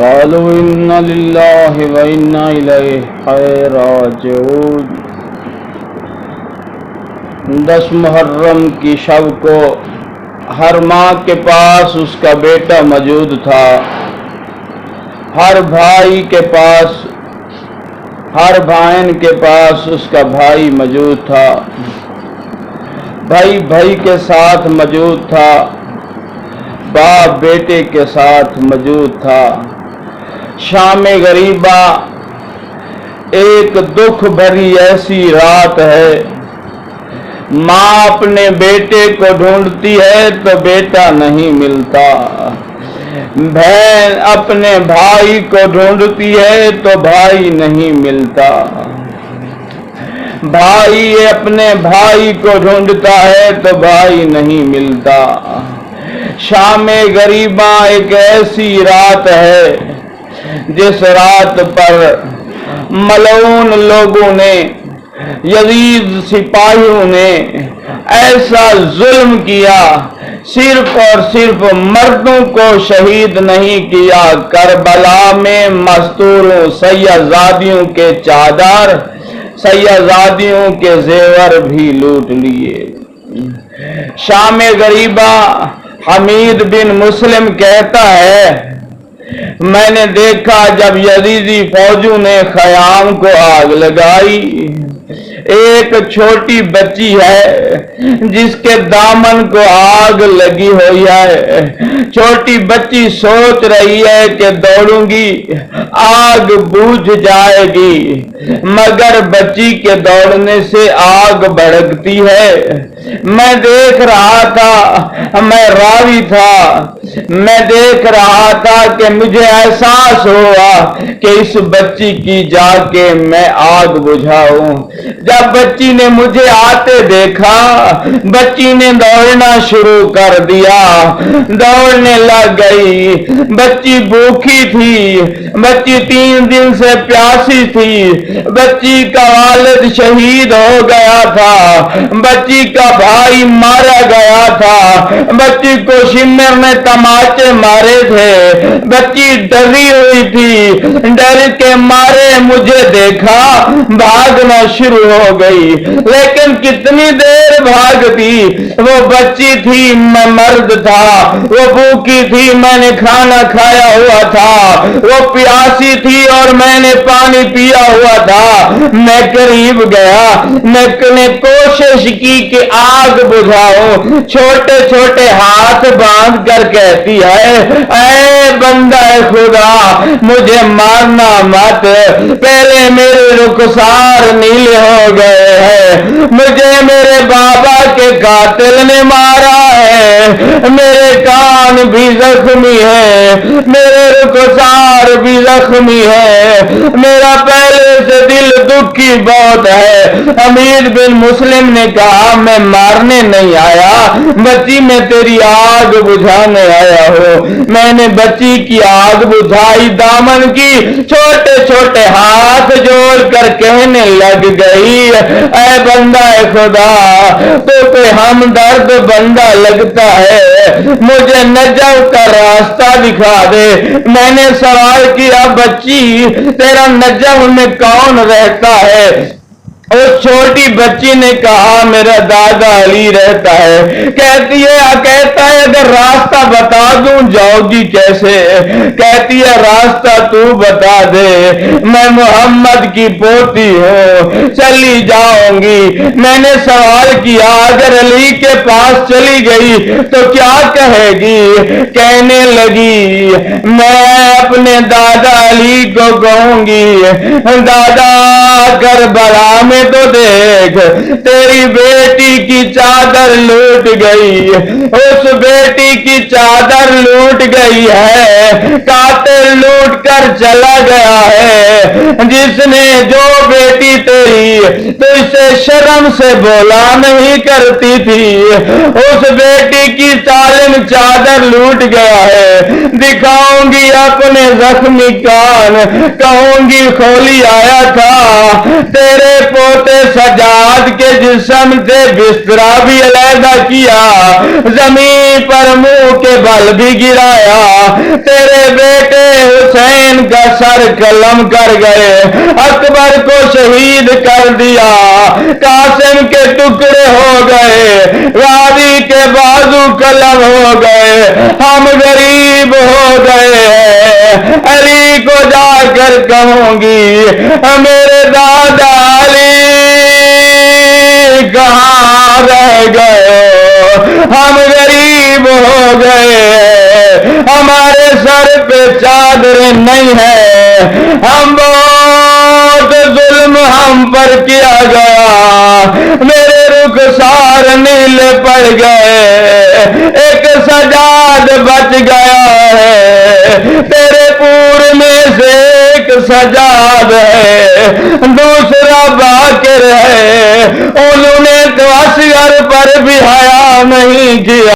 قالوا إنا لله وإنا إليه راجعون۔ 10 محرم کی شب کو ہر ماں کے پاس اس کا بیٹا موجود تھا، ہر بھائی کے پاس، ہر بہن کے پاس اس کا بھائی موجود تھا، بھائی بھائی کے ساتھ موجود تھا، باپ بیٹے کے ساتھ موجود تھا۔ شام غریبہ ایک دکھ بھری ایسی رات ہے، ماں اپنے بیٹے کو ڈھونڈتی ہے تو بیٹا نہیں ملتا، بہن اپنے بھائی کو ڈھونڈتی ہے تو بھائی نہیں ملتا، بھائی اپنے بھائی کو ڈھونڈتا ہے تو بھائی نہیں ملتا۔ شام غریبہ ایک ایسی رات ہے جس رات پر ملعون لوگوں نے، یزید سپاہیوں نے ایسا ظلم کیا، صرف اور صرف مردوں کو شہید نہیں کیا، کربلا میں مستوروں سیدزادیوں کے چادر، سیدزادیوں کے زیور بھی لوٹ لیے۔ شام غریبہ حمید بن مسلم کہتا ہے، میں نے دیکھا جب یزیدی فوجوں نے خیام کو آگ لگائی، ایک چھوٹی بچی ہے جس کے دامن کو آگ لگی ہوئی ہے، چھوٹی بچی سوچ رہی ہے کہ دوڑوں گی آگ بجھ جائے گی، مگر بچی کے دوڑنے سے آگ بھڑکتی ہے۔ میں دیکھ رہا تھا، میں راوی تھا، میں دیکھ رہا تھا کہ مجھے احساس ہوا کہ اس بچی کی جا کے میں آگ بجھاؤں۔ جب بچی نے مجھے آتے دیکھا، بچی نے دوڑنا شروع کر دیا، دوڑنے لگ گئی۔ بچی بھوکی تھی، بچی 3 دن سے پیاسی تھی، بچی کا والد شہید ہو گیا تھا، بچی کا بھائی مارا گیا تھا، بچی کو شمر نے تماچے مارے تھے، بچی ڈری ہوئی تھی، ڈر کے مارے مجھے دیکھا، بھاگنا شروع ہو گئی، لیکن کتنی دیر بھاگتی؟ وہ بچی تھی، میں مرد تھا، وہ بھوکی تھی، میں نے کھانا کھایا ہوا تھا، وہ پیاسی تھی اور میں نے پانی پیا ہوا تھا۔ میں قریب گیا، میں نے کوشش کی کہ آگ بجھاؤں، چھوٹے چھوٹے ہاتھ باندھ کر کہتی ہے، اے بندہ خدا مجھے مارنا مت، پہلے میرے رخسار نیلے ہو گئے ہیں، مجھے میرے بابا کے قاتل نے مارا ہے، میرے کان بھی زخمی ہیں، میرے رخسار بھی زخمی ہے، میرا پہلے سے دل دکھی بہت ہے۔ حمید بن مسلم نے کہا، میں مارنے نہیں آیا بچی، میں تیری آگ بجھانے آیا ہوں۔ میں نے بچی کی آگ بجھائی، دامن کی چھوٹے چھوٹے ہاتھ جوڑ کر کہنے لگ گئی، اے بندہ خدا تو کوئی ہمدرد بندہ لگتا ہے، مجھے نجف کا راستہ دکھا دے۔ میں نے سوال کیا، بچی تیرا نجف میں کون رہتا ہے؟ اس چھوٹی بچی نے کہا، میرا دادا علی رہتا ہے۔ کہتا ہے اگر راستہ بتا دوں جاؤ گی کیسے؟ کہتی ہے راستہ تو بتا دے، میں محمد کی پوتی ہوں، چلی جاؤں گی۔ میں نے سوال کیا، اگر علی کے پاس چلی گئی تو کیا کہے گی؟ کہنے لگی، میں اپنے دادا علی کو کہوں گی، دادا کربلا میں تو دیکھ تیری بیٹی کی چادر لوٹ گئی، اس بیٹی کی چادر لوٹ گئی ہے، قاتل لوٹ کر چلا گیا ہے، جس نے جو بیٹی تیری تو اسے شرم سے بولا نہیں کرتی تھی، اس بیٹی کی ظالم چادر لوٹ گیا ہے۔ دکھاؤں گی اپنے زخمی کان، کہوں گی کھولی آیا تھا تیرے موت سجاد کے جسم سے بسترا بھی علیحدہ کیا، زمین پر منہ کے بل بھی گرایا، تیرے بیٹے حسین کا سر قلم کر گئے، اکبر کو شہید کر دیا، قاسم کے ٹکڑے ہو گئے، غازی کے بازو قلم ہو گئے، ہم غریب ہو گئے ہیں، علی کو جا کر کہوں گی میرے دادا علی کہاں رہ گئے، ہم غریب ہو گئے ہیں، ہمارے سر پہ چادر نہیں ہے، ہم بہت ظلم ہم پر کیا گیا، میرے رخسار نیلے پڑ گئے، ایک سجاد بچ گیا ہے، تیرے پور میں سے ایک سجاد ہے، دوسرا باقر ہے، انہوں نے تو اصغر پر بھی حیا نہیں کیا۔